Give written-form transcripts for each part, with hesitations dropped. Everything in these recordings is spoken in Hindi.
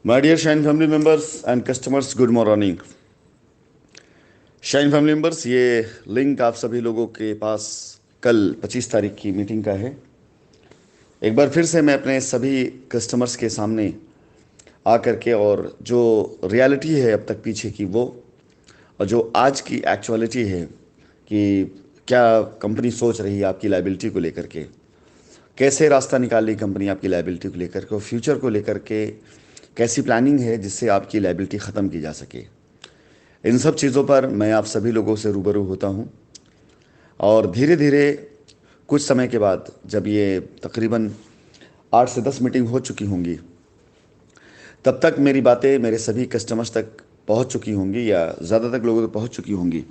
My dear Shine family members and customers, good morning. Shine family members, ये लिंक आप सभी लोगों के पास कल 25 तारीख की मीटिंग का है। एक बार फिर से मैं अपने सभी कस्टमर्स के सामने आकर के और जो रियलिटी है अब तक पीछे की वो और जो आज की एक्चुअलिटी है कि क्या कंपनी सोच रही है आपकी लाइबिलिटी को लेकर के, कैसे रास्ता निकाल रही कंपनी आपकी लाइबिलिटी को लेकर के और फ्यूचर को लेकर के कैसी प्लानिंग है जिससे आपकी लाइबिलिटी ख़त्म की जा सके। इन सब चीज़ों पर मैं आप सभी लोगों से रूबरू होता हूँ और धीरे धीरे कुछ समय के बाद जब ये तकरीबन 8 से 10 मीटिंग हो चुकी होंगी, तब तक मेरी बातें मेरे सभी कस्टमर्स तक पहुंच चुकी होंगी या ज़्यादातर लोगों तक पहुंच चुकी होंगी।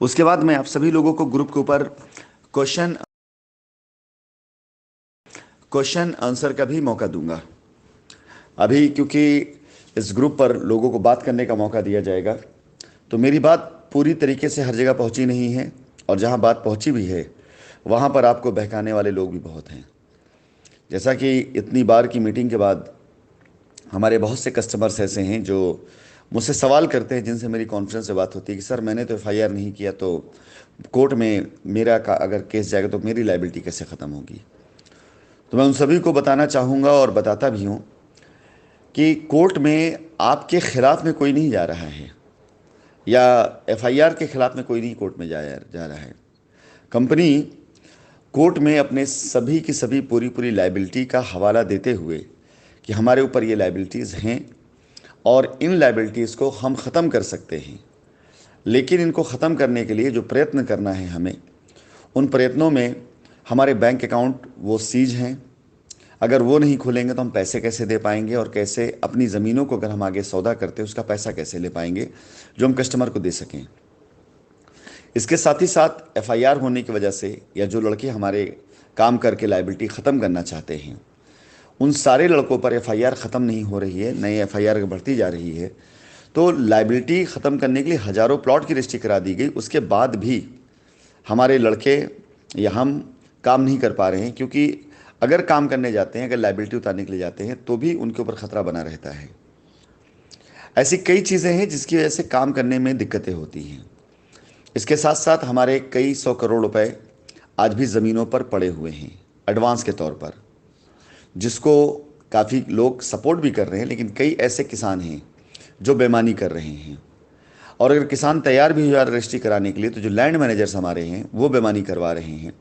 उसके बाद मैं आप सभी लोगों को ग्रुप के ऊपर क्वेश्चन क्वेश्चन आंसर का भी मौका दूंगा। अभी क्योंकि इस ग्रुप पर लोगों को बात करने का मौका दिया जाएगा, तो मेरी बात पूरी तरीके से हर जगह पहुंची नहीं है और जहां बात पहुंची भी है वहां पर आपको बहकाने वाले लोग भी बहुत हैं। जैसा कि इतनी बार की मीटिंग के बाद हमारे बहुत से कस्टमर्स ऐसे हैं जो मुझसे सवाल करते हैं, जिनसे मेरी कॉन्फ्रेंस से बात होती है कि सर मैंने तो एफआईआर नहीं किया, तो कोर्ट में मेरा का अगर केस जाएगा तो मेरी लाइबिलिटी कैसे ख़त्म होगी। तो मैं उन सभी को बताना चाहूँगा और बताता भी हूँ कि कोर्ट में आपके खिलाफ में कोई नहीं जा रहा है या एफआईआर के खिलाफ में कोई नहीं कोर्ट में जा रहा है। कंपनी कोर्ट में अपने सभी की सभी पूरी पूरी लाइबिलिटी का हवाला देते हुए कि हमारे ऊपर ये लाइबिलिटीज़ हैं और इन लाइबिलिटीज़ को हम ख़त्म कर सकते हैं, लेकिन इनको ख़त्म करने के लिए जो प्रयत्न करना है हमें, उन प्रयत्नों में हमारे बैंक अकाउंट वो सीज हैं। अगर वो नहीं खुलेंगे तो हम पैसे कैसे दे पाएंगे और कैसे अपनी ज़मीनों को अगर हम आगे सौदा करते हैं उसका पैसा कैसे ले पाएंगे जो हम कस्टमर को दे सकें। इसके साथ ही साथ एफआईआर होने की वजह से या जो लड़के हमारे काम करके लाइबिलिटी ख़त्म करना चाहते हैं, उन सारे लड़कों पर एफआईआर ख़त्म नहीं हो रही है, नई एफआईआर बढ़ती जा रही है। तो लाइबिलिटी ख़त्म करने के लिए हज़ारों प्लॉट की रजिस्ट्री करा दी गई, उसके बाद भी हमारे लड़के या हम काम नहीं कर पा रहे हैं, क्योंकि अगर काम करने जाते हैं, अगर लाइबिलिटी उतारने के लिए जाते हैं तो भी उनके ऊपर ख़तरा बना रहता है। ऐसी कई चीज़ें हैं जिसकी वजह से काम करने में दिक्कतें होती हैं। इसके साथ साथ हमारे कई 100 करोड़ रुपए आज भी ज़मीनों पर पड़े हुए हैं एडवांस के तौर पर, जिसको काफ़ी लोग सपोर्ट भी कर रहे हैं, लेकिन कई ऐसे किसान हैं जो बेईमानी कर रहे हैं। और अगर किसान तैयार भी हो जाए रजिस्ट्री कराने के लिए, तो जो लैंड मैनेजर्स हमारे हैं वो बेईमानी करवा रहे हैं,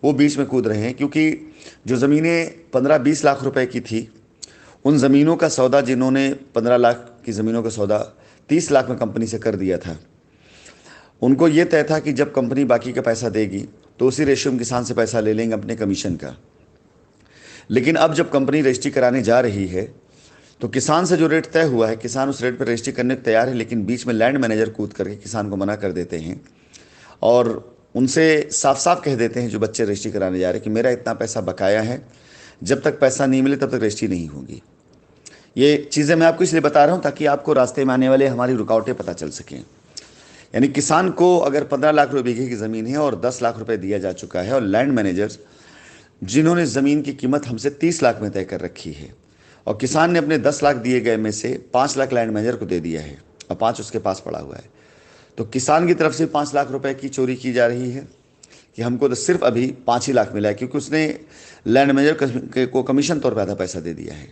वो बीच में कूद रहे हैं। क्योंकि जो ज़मीनें 15-20 लाख रुपए की थी, उन ज़मीनों का सौदा जिन्होंने 15 लाख की ज़मीनों का सौदा 30 लाख में कंपनी से कर दिया था, उनको ये तय था कि जब कंपनी बाकी का पैसा देगी तो उसी रेशियो में किसान से पैसा ले लेंगे अपने कमीशन का। लेकिन अब जब कंपनी रजिस्ट्री कराने जा रही है तो किसान से जो रेट तय हुआ है, किसान उस रेट पर रजिस्ट्री करने को तैयार है, लेकिन बीच में लैंड मैनेजर कूद करके किसान को मना कर देते हैं और उनसे साफ साफ कह देते हैं जो बच्चे रजिस्ट्री कराने जा रहे हैं कि मेरा इतना पैसा बकाया है, जब तक पैसा नहीं मिले तब तक रजिस्ट्री नहीं होगी। ये चीज़ें मैं आपको इसलिए बता रहा हूँ ताकि आपको रास्ते में आने वाले हमारी रुकावटें पता चल सकें। यानी किसान को अगर 15 लाख रुपए बीघे की ज़मीन है और 10 लाख रुपए दिया जा चुका है, और लैंड मैनेजर्स जिन्होंने ज़मीन की कीमत हमसे 30 लाख में तय कर रखी है, और किसान ने अपने 10 लाख दिए गए में से 5 लाख लैंड मैनेजर को दे दिया है और 5 उसके पास पड़ा हुआ है, तो किसान की तरफ से 5 लाख रुपए की चोरी की जा रही है कि हमको तो सिर्फ अभी 5 ही लाख मिला है, क्योंकि उसने लैंड मैनेजर को कमीशन तौर पर आधा पैसा दे दिया है।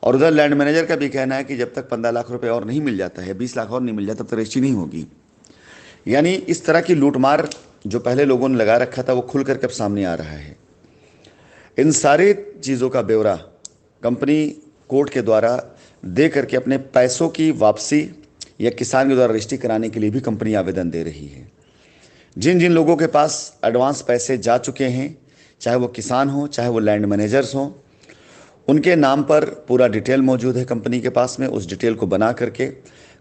और उधर लैंड मैनेजर का भी कहना है कि जब तक 15 लाख रुपए और नहीं मिल जाता है, 20 लाख और नहीं मिल जाता, तब तक रजिस्ट्री नहीं होगी। यानी इस तरह की लूटमार जो पहले लोगों ने लगा रखा था वो खुल करके अब सामने आ रहा है। इन सारी चीज़ों का ब्यौरा कंपनी कोर्ट के द्वारा दे करके अपने पैसों की वापसी या किसान के द्वारा रजिस्ट्री कराने के लिए भी कंपनी आवेदन दे रही है। जिन जिन लोगों के पास एडवांस पैसे जा चुके हैं, चाहे वो किसान हो चाहे वो लैंड मैनेजर्स हों, उनके नाम पर पूरा डिटेल मौजूद है कंपनी के पास में। उस डिटेल को बना करके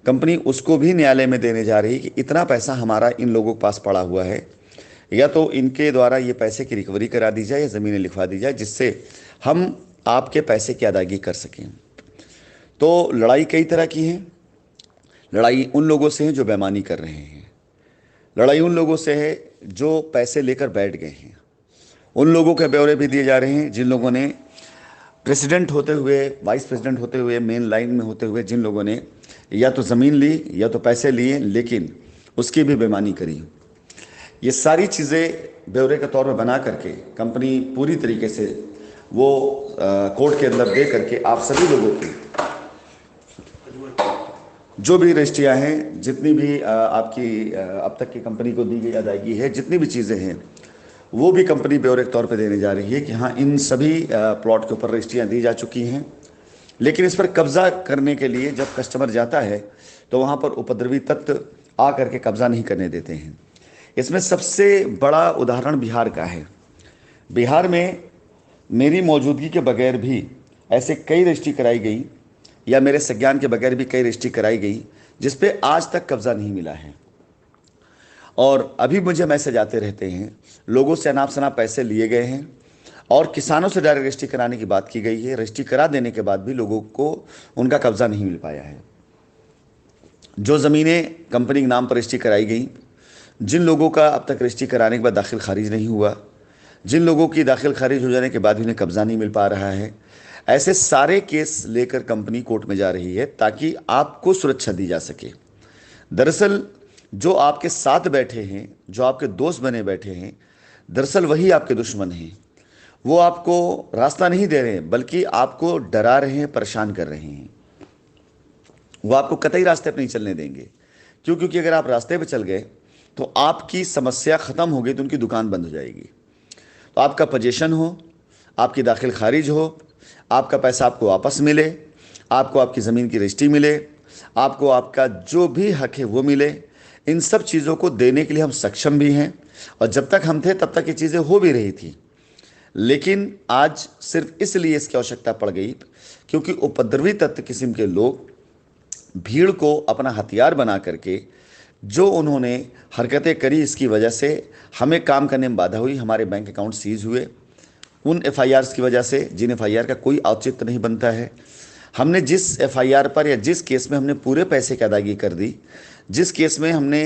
कंपनी उसको भी न्यायालय में देने जा रही है कि इतना पैसा हमारा इन लोगों के पास पड़ा हुआ है, या तो इनके द्वारा ये पैसे की रिकवरी करा दी जाए या ज़मीनें लिखवा दी जाए, जिससे हम आपके पैसे की अदायगी कर सकें। तो लड़ाई कई तरह की है। लड़ाई उन लोगों से है जो बेईमानी कर रहे हैं, लड़ाई उन लोगों से है जो पैसे लेकर बैठ गए हैं, उन लोगों के ब्यौरे भी दिए जा रहे हैं जिन लोगों ने प्रेसिडेंट होते हुए, वाइस प्रेसिडेंट होते हुए, मेन लाइन में होते हुए जिन लोगों ने या तो ज़मीन ली या तो पैसे लिए, लेकिन उसकी भी बेईमानी करी, ये सारी चीज़ें ब्यौरे के तौर पर बना करके कंपनी पूरी तरीके से वो कोर्ट के अंदर दे करके आप सभी लोगों की जो भी रजिस्ट्रियाँ हैं, जितनी भी आपकी अब तक की कंपनी को दी गई अदायगी है, जितनी भी चीज़ें हैं, वो भी कंपनी ब्यौरे के तौर पे देने जा रही है कि हाँ, इन सभी प्लॉट के ऊपर रजिस्ट्रियाँ दी जा चुकी हैं। लेकिन इस पर कब्जा करने के लिए जब कस्टमर जाता है तो वहाँ पर उपद्रवी तत्व आ करके कब्जा नहीं करने देते हैं। इसमें सबसे बड़ा उदाहरण बिहार का है। बिहार में मेरी मौजूदगी के बगैर भी ऐसे कई रजिस्ट्री कराई गई, या मेरे संज्ञान के बगैर भी कई रजिस्ट्री कराई गई, जिस पे आज तक कब्जा नहीं मिला है। और अभी मुझे मैसेज आते रहते हैं, लोगों से अनाप शनाप पैसे लिए गए हैं और किसानों से डायरेक्ट रजिस्ट्री कराने की बात की गई है। रजिस्ट्री करा देने के बाद भी लोगों को उनका कब्जा नहीं मिल पाया है। जो ज़मीनें कंपनी के नाम पर रजिस्ट्री कराई गई, जिन लोगों का अब तक रजिस्ट्री कराने के बाद दाखिल खारिज नहीं हुआ, जिन लोगों की दाखिल खारिज हो जाने के बाद भी उन्हें कब्जा नहीं मिल पा रहा है, ऐसे सारे केस लेकर कंपनी कोर्ट में जा रही है ताकि आपको सुरक्षा दी जा सके। दरअसल जो आपके साथ बैठे हैं, जो आपके दोस्त बने बैठे हैं, दरअसल वही आपके दुश्मन हैं। वो आपको रास्ता नहीं दे रहे हैं, बल्कि आपको डरा रहे हैं, परेशान कर रहे हैं। वो आपको कतई रास्ते पर नहीं चलने देंगे। क्यों? क्योंकि अगर आप रास्ते पर चल गए तो आपकी समस्या ख़त्म हो गई तो उनकी दुकान बंद हो जाएगी। तो आपका पोजीशन हो, आपकी दाखिल खारिज हो, आपका पैसा आपको वापस मिले, आपको आपकी ज़मीन की रजिस्ट्री मिले, आपको आपका जो भी हक है वो मिले, इन सब चीज़ों को देने के लिए हम सक्षम भी हैं। और जब तक हम थे तब तक ये चीज़ें हो भी रही थी। लेकिन आज सिर्फ इसलिए इसकी आवश्यकता पड़ गई क्योंकि उपद्रवी तत्व किस्म के लोग भीड़ को अपना हथियार बना करके जो उन्होंने हरकतें करी, इसकी वजह से हमें काम करने में बाधा हुई। हमारे बैंक अकाउंट सीज हुए उन एफआईआर्स की वजह से, जिन एफआईआर का कोई औचित्य नहीं बनता है। हमने जिस एफआईआर पर या जिस केस में हमने पूरे पैसे की अदायगी कर दी, जिस केस में हमने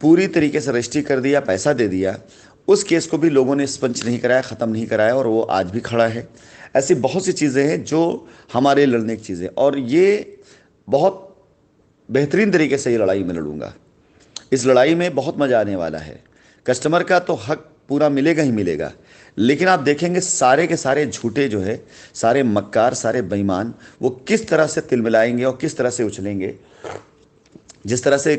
पूरी तरीके से रजिस्ट्री कर दिया, पैसा दे दिया, उस केस को भी लोगों ने स्पंच नहीं कराया, ख़त्म नहीं कराया, और वो आज भी खड़ा है। ऐसी बहुत सी चीज़ें हैं जो हमारे लड़ने की चीज़ें, और ये बहुत बेहतरीन तरीके से ये लड़ाई मैं लड़ूंगा। इस लड़ाई में बहुत मज़ा आने वाला है। कस्टमर का तो हक पूरा मिलेगा ही मिलेगा, लेकिन आप देखेंगे सारे के सारे झूठे जो है, सारे मक्कार, सारे बेईमान, वो किस तरह से तिलमिलाएंगे और किस तरह से उछलेंगे। जिस तरह से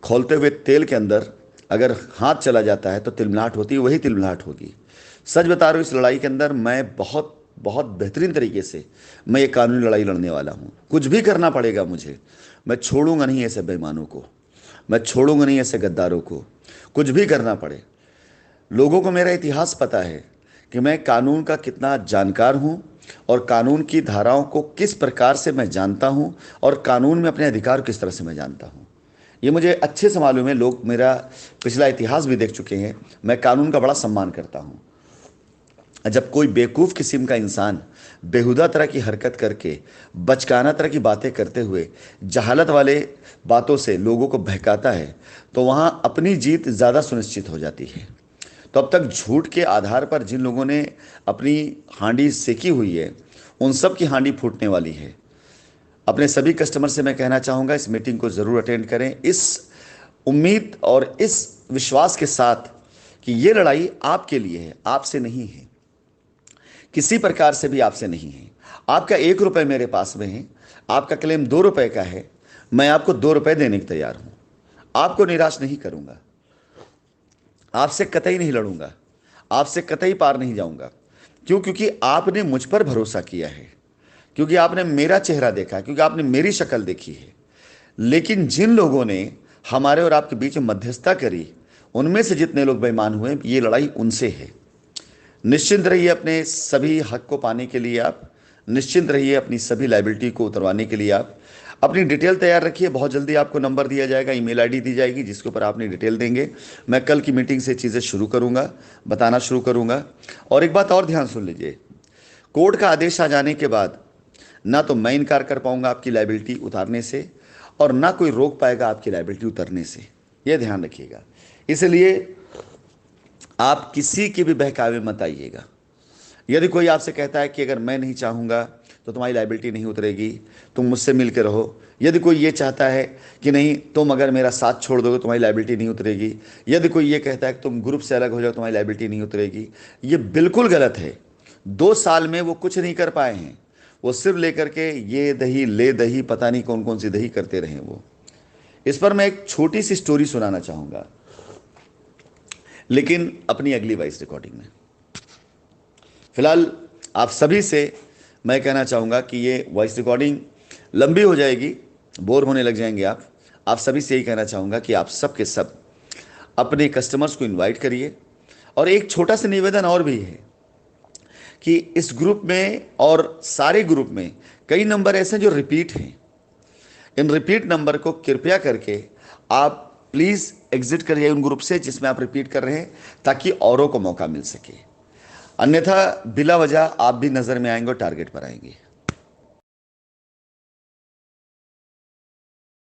खोलते हुए तेल के अंदर अगर हाथ चला जाता है तो तिलमिलाहट होती है, वही तिलमिलाहट होगी। सच बता रहा हूँ, इस लड़ाई के अंदर मैं बहुत बहुत बेहतरीन तरीके से मैं ये कानूनी लड़ाई लड़ने वाला हूँ। कुछ भी करना पड़ेगा मुझे, मैं छोड़ूंगा नहीं ऐसे बेईमानों को, मैं छोड़ूंगा नहीं ऐसे गद्दारों को। कुछ भी करना पड़े। लोगों को मेरा इतिहास पता है कि मैं कानून का कितना जानकार हूँ और कानून की धाराओं को किस प्रकार से मैं जानता हूँ और कानून में अपने अधिकार किस तरह से मैं जानता हूँ। ये मुझे अच्छे से मालूम है। लोग मेरा पिछला इतिहास भी देख चुके हैं। मैं कानून का बड़ा सम्मान करता हूँ। जब कोई बेवकूफ़ किस्म का इंसान बेहुदा तरह की हरकत करके, बचकाना तरह की बातें करते हुए, जहालत वाले बातों से लोगों को बहकाता है, तो वहाँ अपनी जीत ज़्यादा सुनिश्चित हो जाती है। तो अब तक झूठ के आधार पर जिन लोगों ने अपनी हांडी सेकी हुई है, उन सब की हांडी फूटने वाली है। अपने सभी कस्टमर से मैं कहना चाहूँगा, इस मीटिंग को ज़रूर अटेंड करें, इस उम्मीद और इस विश्वास के साथ कि ये लड़ाई आपके लिए है, आपसे नहीं है, किसी प्रकार से भी आपसे नहीं है। आपका 1 रुपये मेरे पास में है, आपका क्लेम 2 रुपये का है, मैं आपको 2 रुपये देने को तैयार हूँ। आपको निराश नहीं करूँगा, आपसे कतई नहीं लड़ूंगा, आपसे कतई पार नहीं जाऊंगा। क्यों? क्योंकि आपने मुझ पर भरोसा किया है, क्योंकि आपने मेरा चेहरा देखा है, क्योंकि आपने मेरी शक्ल देखी है। लेकिन जिन लोगों ने हमारे और आपके बीच में मध्यस्थता करी, उनमें से जितने लोग बेईमान हुए, ये लड़ाई उनसे है। निश्चिंत रहिए अपने सभी हक को पाने के लिए, आप निश्चिंत रहिए अपनी सभी लायबिलिटी को उतरवाने के लिए। आप अपनी डिटेल तैयार रखिए। बहुत जल्दी आपको नंबर दिया जाएगा, ईमेल आईडी दी जाएगी, जिसके ऊपर आपने डिटेल देंगे। मैं कल की मीटिंग से चीज़ें शुरू करूंगा, बताना शुरू करूंगा। और एक बात और ध्यान सुन लीजिए, कोर्ट का आदेश आ जाने के बाद ना तो मैं इनकार कर पाऊंगा आपकी लायबिलिटी उतारने से, और ना कोई रोक पाएगा आपकी लायबिलिटी उतरने से। यह ध्यान रखिएगा। इसलिए आप किसी के भी बहकावे मत आइएगा। यदि कोई आपसे कहता है कि अगर मैं नहीं चाहूँगा तो तुम्हारी लाइबिलिटी नहीं उतरेगी, तुम मुझसे मिल के रहो, यदि कोई ये चाहता है कि नहीं तुम अगर मेरा साथ छोड़ दोगे तुम्हारी लाइबिलिटी नहीं उतरेगी, यदि कोई ये कहता है कि तुम ग्रुप से अलग हो जाओ तुम्हारी लाइबिलिटी नहीं उतरेगी, ये बिल्कुल गलत है। 2 साल में वो कुछ नहीं कर पाए हैं। वो सिर्फ लेकर के ये दही ले दही पता नहीं कौन कौन सी दही करते रहे वो। इस पर मैं एक छोटी सी स्टोरी सुनाना चाहूँगा, लेकिन अपनी अगली वॉइस रिकॉर्डिंग में। फिलहाल आप सभी से मैं कहना चाहूँगा कि ये वॉइस रिकॉर्डिंग लंबी हो जाएगी, बोर होने लग जाएंगे आप सभी से यही कहना चाहूँगा कि आप सब के सब अपने कस्टमर्स को इनवाइट करिए। और एक छोटा सा निवेदन और भी है कि इस ग्रुप में और सारे ग्रुप में कई नंबर ऐसे हैं जो रिपीट हैं। इन रिपीट नंबर को कृपया करके आप प्लीज़ एग्जिट करिए उन ग्रुप से जिसमें आप रिपीट कर रहे हैं, ताकि औरों को मौका मिल सके। अन्यथा बिला वजह आप भी नज़र में आएंगे और टारगेट पर आएंगे।